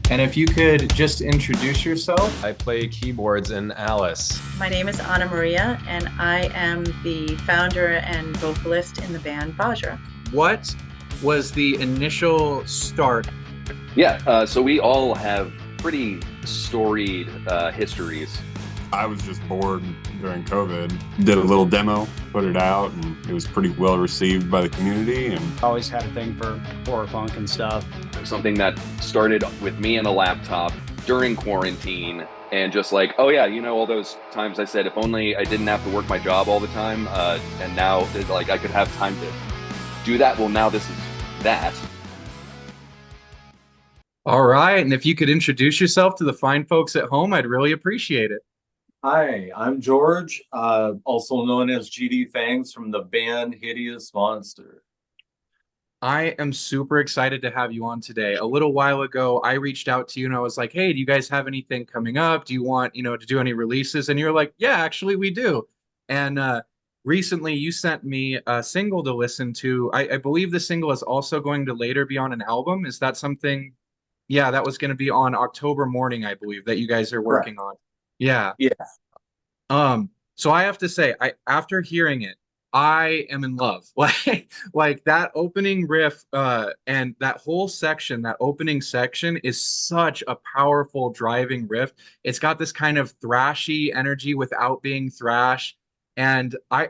And if you could just introduce yourself. I play keyboards in Alice. My name is Anna Maria, and I am the founder and vocalist in the band Vajra. What was the initial start? Yeah, so we all have pretty storied histories. I was just bored during COVID. Did a little demo, put it out, and it was pretty well received by the community. And always had a thing for horror punk and stuff. Something that started with me and a laptop during quarantine, and just like, oh yeah, you know, all those times I said, if only I didn't have to work my job all the time, and now like I could have time to do that. Well, now this is that. All right, and if you could introduce yourself to the fine folks at home, I'd really appreciate it. Hi, I'm George, also known as GD Fangs from the band Hideous Monster. I am super excited to have you on today. A little while ago, I reached out to you and I was like, hey, do you guys have anything coming up? Do you want, to do any releases? And you're like, yeah, actually we do. And recently you sent me a single to listen to. I believe the single is also going to later be on an album. Is that something? Yeah, that was going to be on October Morning, I believe, that you guys are working on. Yeah. Yeah. So I have to say, after hearing it, I am in love. Like that opening riff, and that whole section, that opening section is such a powerful driving riff. It's got this kind of thrashy energy without being thrash. And I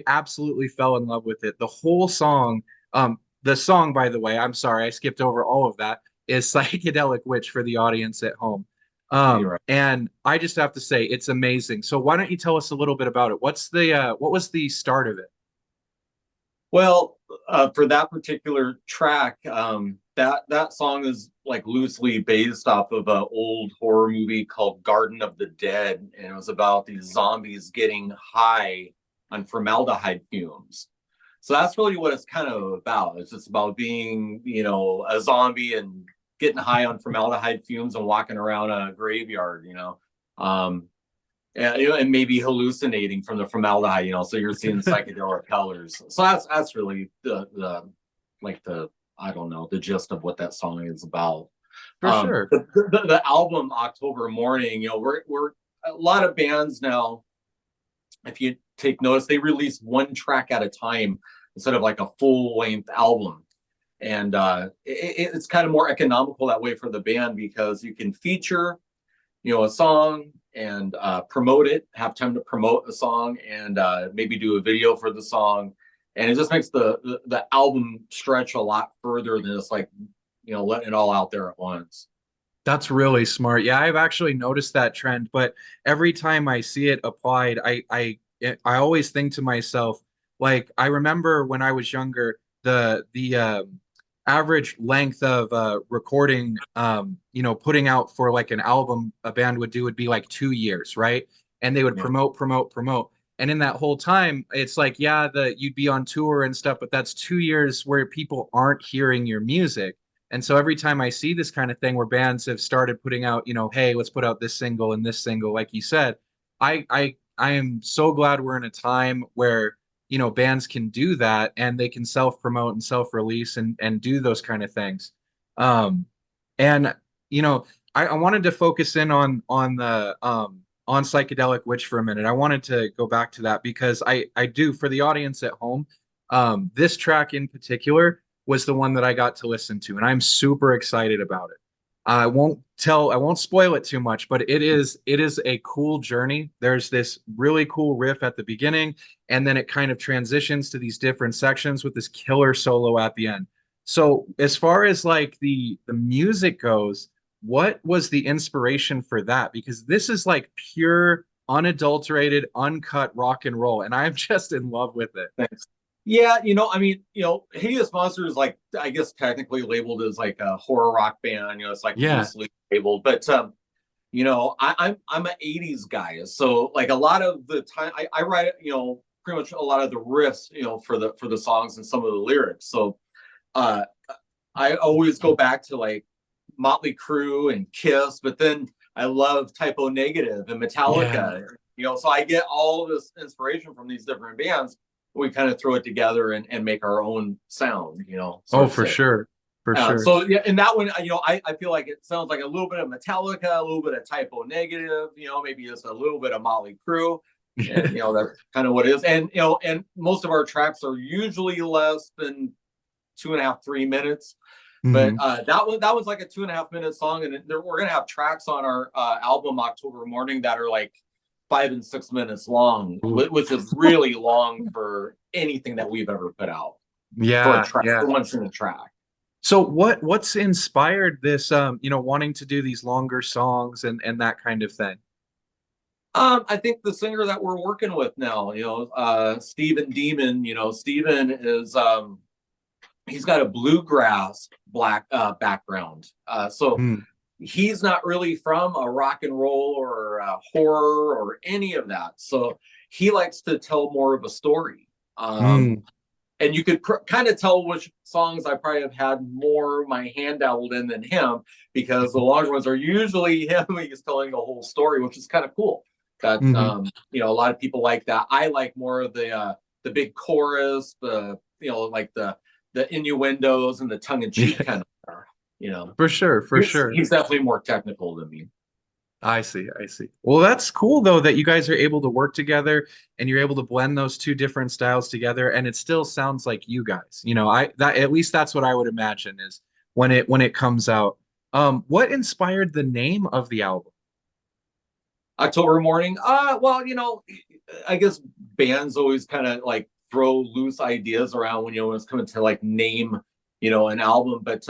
absolutely fell in love with it. The whole song, the song, by the way, I'm sorry, I skipped over all of that, is Psychedelic Witch for the audience at home. Right. And I just have to say it's amazing. So why don't you tell us a little bit about it? What was the start of it? Well, for that particular track, that song is like loosely based off of an old horror movie called Garden of the Dead, and it was about these zombies getting high on formaldehyde fumes. So that's really what it's kind of about. It's just about being, a zombie and getting high on formaldehyde fumes and walking around a graveyard, and maybe hallucinating from the formaldehyde, so you're seeing psychedelic colors. So that's really the I don't know, the gist of what that song is about. For sure. The album October Morning, we're a lot of bands now, if you take notice, they release one track at a time instead of like a full length album. And it's kind of more economical that way for the band, because you can feature, a song and promote it, have time to promote a song, and maybe do a video for the song. And it just makes the album stretch a lot further than just like, letting it all out there at once. That's really smart. Yeah, I've actually noticed that trend, but every time I see it applied, I always think to myself, like, I remember when I was younger, the average length of recording, putting out for like an album a band would do would be like 2 years, right? And they would promote. And in that whole time, it's like, yeah, you'd be on tour and stuff, but that's 2 years where people aren't hearing your music. And so every time I see this kind of thing where bands have started putting out, hey, let's put out this single and this single, like you said, I am so glad we're in a time where bands can do that and they can self-promote and self-release and do those kind of things. And I wanted to focus in on Psychedelic Witch for a minute. I wanted to go back to that because I do, for the audience at home, this track in particular was the one that I got to listen to, and I'm super excited about it. I won't spoil it too much, but it is a cool journey. There's this really cool riff at the beginning, and then it kind of transitions to these different sections with this killer solo at the end. So as far as like the music goes, what was the inspiration for that? Because this is like pure, unadulterated, uncut rock and roll, and I'm just in love with it. Thanks. Yeah, Hideous Monster is like, I guess technically labeled as like a horror rock band. It's like loosely labeled, but I'm an '80s guy, so like a lot of the time I write, pretty much a lot of the riffs, for the songs and some of the lyrics. So I always go back to like Motley Crue and Kiss, but then I love Typo Negative and Metallica. So I get all of this inspiration from these different bands. We kind of throw it together and make our own sound, Oh, for sure. For sure. So yeah, and that one, I feel like it sounds like a little bit of Metallica, a little bit of Typo Negative, maybe just a little bit of Motley Crue, and that's kind of what it is. And and most of our tracks are usually less than 2.5, 3 minutes. But that was like a 2.5 minute song, and we're gonna have tracks on our album October Morning that are like 5 and 6 minutes long, which is really long for anything that we've ever put out. For a track, for once in a track. So what's inspired this wanting to do these longer songs and that kind of thing? I think the singer that we're working with now, Steven Demon, Steven is he's got a bluegrass background. So he's not really from a rock and roll or a horror or any of that. So he likes to tell more of a story. And you could kind of tell which songs I probably have had more my hand dabbled in than him, because the longer ones are usually him. He's telling the whole story, which is kind of cool. That a lot of people like that. I like more of the big chorus, like the innuendos and the tongue in cheek kind of. For sure. He's definitely more technical than me. I see. Well, that's cool though that you guys are able to work together and you're able to blend those two different styles together, and it still sounds like you guys. At least that's what I would imagine is when it comes out. What inspired the name of the album? October Morning. Well, I guess bands always kind of like throw loose ideas around when it's coming to like name, an album. But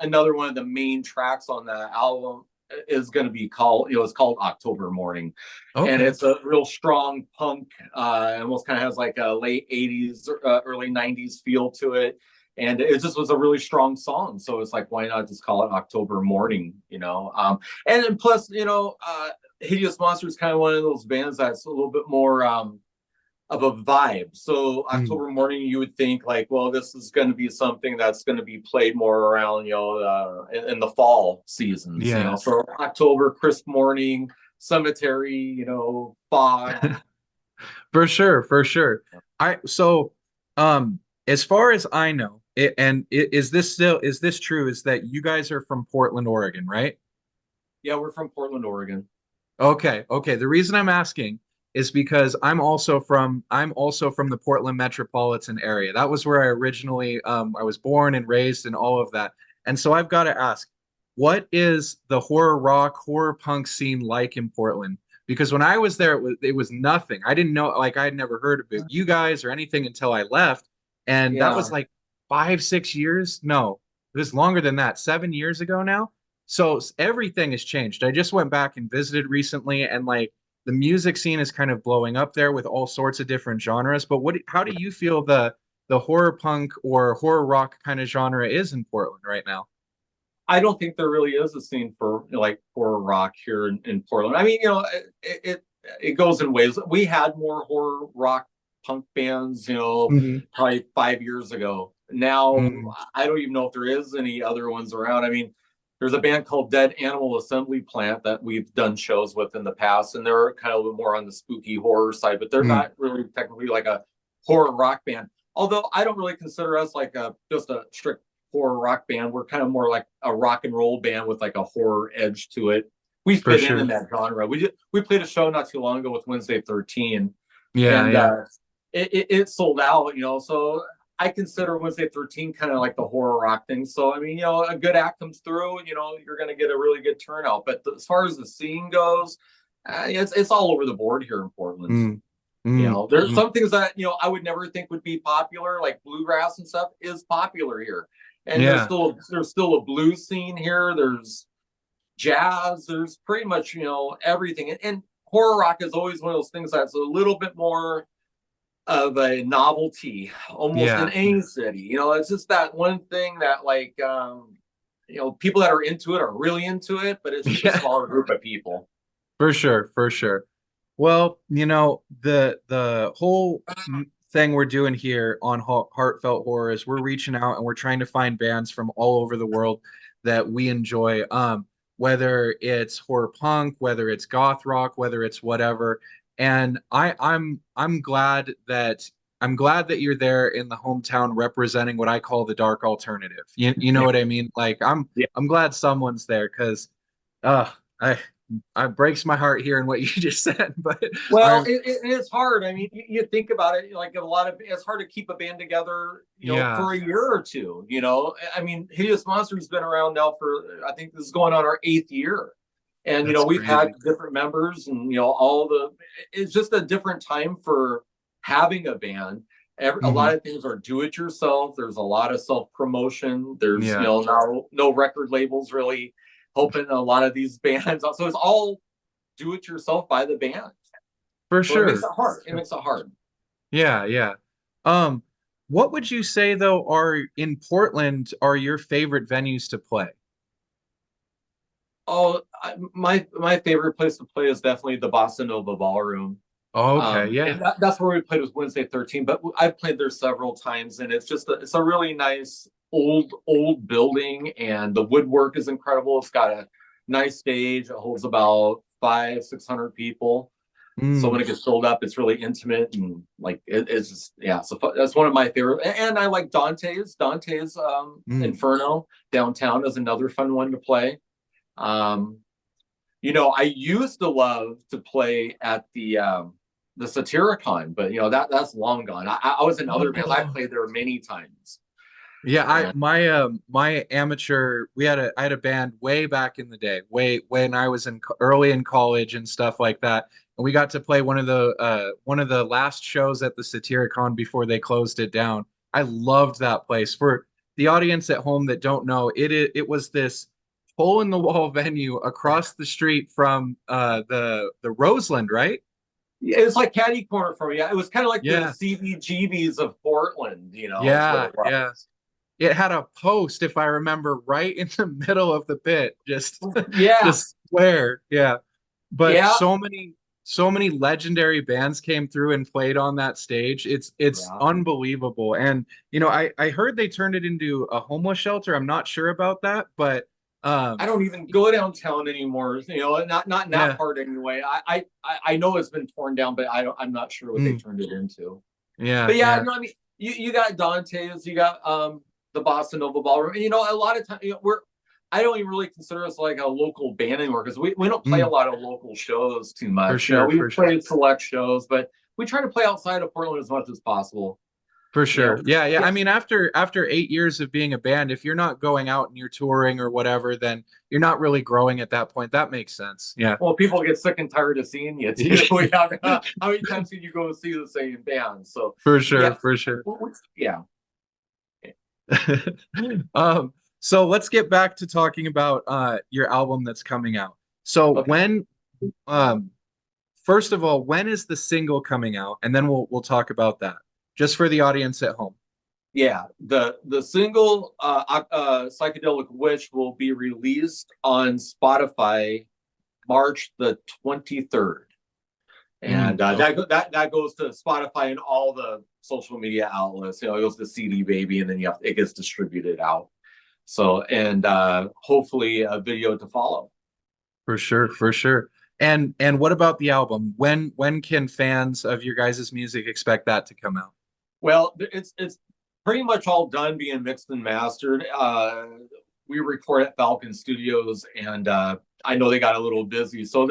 another one of the main tracks on the album is going to be called, it's called October Morning. Okay. And it's a real strong punk, almost kind of has like a late 80s, early 90s feel to it. And it just was a really strong song. So it's like, why not just call it October Morning, and then plus, Hideous Monster is kind of one of those bands that's a little bit more of a vibe. So October Morning, you would think like, well, this is going to be something that's going to be played more around, in the fall seasons. So October, crisp morning, cemetery, fog. For sure. As far as I know, is this true? Is that you guys are from Portland, Oregon, right? Yeah, we're from Portland, Oregon. Okay. The reason I'm asking is because I'm also from the Portland metropolitan area. That was where I originally I was born and raised and all of that. And so I've got to ask, what is the horror rock, horror punk scene like in Portland? Because when I was there, it was nothing. I didn't know, like I had never heard of you guys or anything until I left. And that was like 5-6 years. No, it was longer than that. 7 years ago now. So everything has changed. I just went back and visited recently, and like the music scene is kind of blowing up there with all sorts of different genres. But how do you feel the horror punk or horror rock kind of genre is in Portland right now? I don't think there really is a scene for like horror rock here in Portland. I mean, it goes in waves. We had more horror rock punk bands, probably 5 years ago. Now I don't even know if there is any other ones around. I mean, there's a band called Dead Animal Assembly Plant that we've done shows with in the past, and they're kind of more on the spooky horror side, but they're not really technically like a horror rock band. Although I don't really consider us like just a strict horror rock band. We're kind of more like a rock and roll band with like a horror edge to it. We fit in that genre. We played a show not too long ago with Wednesday 13. It sold out, so I consider Wednesday 13 kind of like the horror rock thing. So, I mean, a good act comes through, you're going to get a really good turnout. But as far as the scene goes, it's all over the board here in Portland. There's some things that, I would never think would be popular, like bluegrass and stuff is popular here. And there's still a blues scene here. There's jazz. There's pretty much, everything. And horror rock is always one of those things that's a little bit more of a novelty almost in any city. It's just that one thing that like people that are into it are really into it, but it's just a smaller group of people. For sure. Well, the whole thing we're doing here on Heartfelt Horror is we're reaching out and we're trying to find bands from all over the world that we enjoy, whether it's horror punk, whether it's goth rock, whether it's whatever. And I'm glad that I'm glad that you're there in the hometown representing what I call the dark alternative. You know what I mean? Like Yeah. I'm glad someone's there because I it breaks my heart hearing what you just said. But Well, I it's hard. I mean, you think about it, like a lot of it's hard to keep a band together, yeah, for a year or two. I mean, Hideous Monster's been around now for I think this is going on our 8th year, and that's we've had crazy. different members, and all the. It's just a different time for having a band. A Hmm. lot of things are do it yourself. There's a lot of self promotion. There's Yeah, now no record labels really helping a lot of these bands. So it's all do it yourself by the band. for So it makes sure. it hard. It makes it hard. Yeah, yeah. Um, what would you say though are in Portland are your favorite venues to play? Oh, my favorite place to play is definitely the Bossa Nova Ballroom. Oh, okay, yeah. And that's where we played with Wednesday 13. But I've played there several times, and it's a really nice old building, and the woodwork is incredible. It's got a nice stage. It holds about 500-600 people. So Mm, when it gets filled up, it's really intimate and like it's just yeah. So that's one of my favorite. And I like Dante's mm. Inferno downtown is another fun one to play. Um, I used to love to play at the Satyricon, but that's long gone. I was in other bands. I Oh. played there many times. Yeah, And my amateur I had a band way back in the day, way when I was in early in college and stuff like that. And we got to play one of the last shows at the Satyricon before they closed it down. I loved that place. For the audience at home that don't know, it was this hole in the wall venue across the street from the Roseland, right? it's like catty corner for me. It was kind of like the Yeah. CBGBs of Portland. Is what Yeah, it was. yeah. It had a post, if I remember, right in the middle of the pit, just Yeah, just square. Yeah. But yeah, so many legendary bands came through and played on that stage. It's yeah. unbelievable. And I heard they turned it into a homeless shelter. I'm not sure about that, but I um don't even go downtown anymore. Not in that yeah. part anyway. I know it's been torn down, but I'm not sure what they Mm, turned it into. yeah, But yeah, yeah. no, I mean, you got Dante's, you got the Bossa Nova Ballroom, and a lot of times I don't even really consider us like a local band anymore because we don't play a Mm, lot of local shows too for much. sure, We for sure. play select shows, but we try to play outside of Portland as much as possible. For You know, sure. Yeah, yeah. yeah. I mean, after 8 years of being a band, if you're not going out and you're touring or whatever, then you're not really growing at that point. That makes sense. Yeah. Well, people get sick and tired of seeing you too. How many times can you go see the same band? So For yeah, sure, for sure. yeah. So let's get back to talking about your album that's coming out. So Okay. um first of all, when is the single coming out? And then we'll talk about that. Just for the audience at home. Yeah, the single "Psychedelic Witch" will be released on Spotify March the 23rd, and Okay. that goes to Spotify and all the social media outlets. It goes to CD Baby, and then it gets distributed out. So, and hopefully a video to follow. For sure, for sure. And what about the album? When can fans of your guys' music expect that to come out? Well, it's pretty much all done being mixed and mastered. We record at Falcon Studios, and I know they got a little busy, so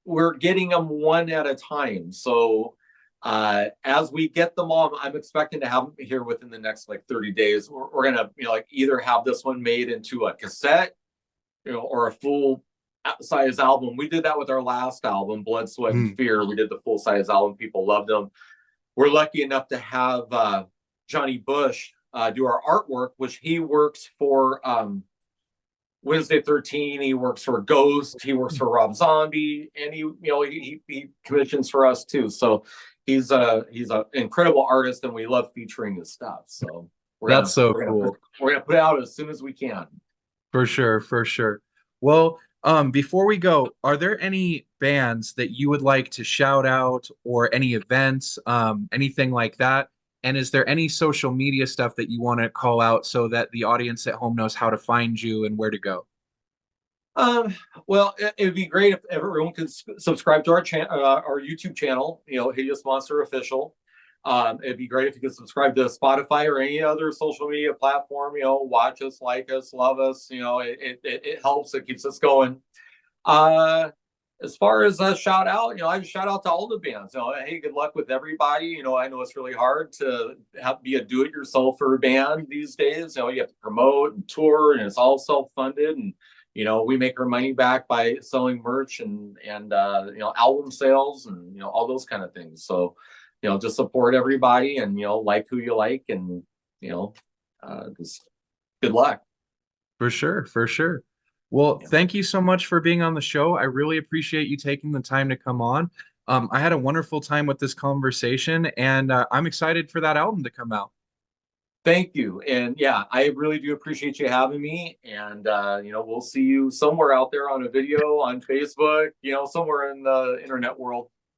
we're getting them one at a time. So as we get them all, I'm expecting to have them here within the next like 30 days. We're gonna like either have this one made into a cassette, or a full size album. We did that with our last album, Blood, Sweat, and Mm, Fear. We did the full size album. People loved them. We're lucky enough to have Johnny Bush do our artwork, which he works for Wednesday 13. He works for Ghost. He works for Rob Zombie, and he commissions for us too. So he's a incredible artist, and we love featuring his stuff. So that's so cool. we're gonna put it out as soon as we can. For sure, for sure. Well, before we go, are there any bands that you would like to shout out or any events, anything like that? And is there any social media stuff that you want to call out so that the audience at home knows how to find you and where to go? Well, it'd be great if everyone could subscribe to our YouTube channel, Hideous Monster Official. It'd be great if you could subscribe to Spotify or any other social media platform. Watch us, like us, love us. It helps. It keeps us going. As far as a shout out, I just shout out to all the bands. Hey, good luck with everybody. I know it's really hard to be a do-it-yourselfer band these days. You have to promote and tour, and it's all self-funded. And we make our money back by selling merch and album sales and all those kind of things. So just support everybody and like who you like, and just good luck. For sure, for sure. Well, Yeah. thank you so much for being on the show. I really appreciate you taking the time to come on. I had a wonderful time with this conversation, and I'm excited for that album to come out. Thank you. And yeah, I really do appreciate you having me. And we'll see you somewhere out there on a video on Facebook, somewhere in the internet world.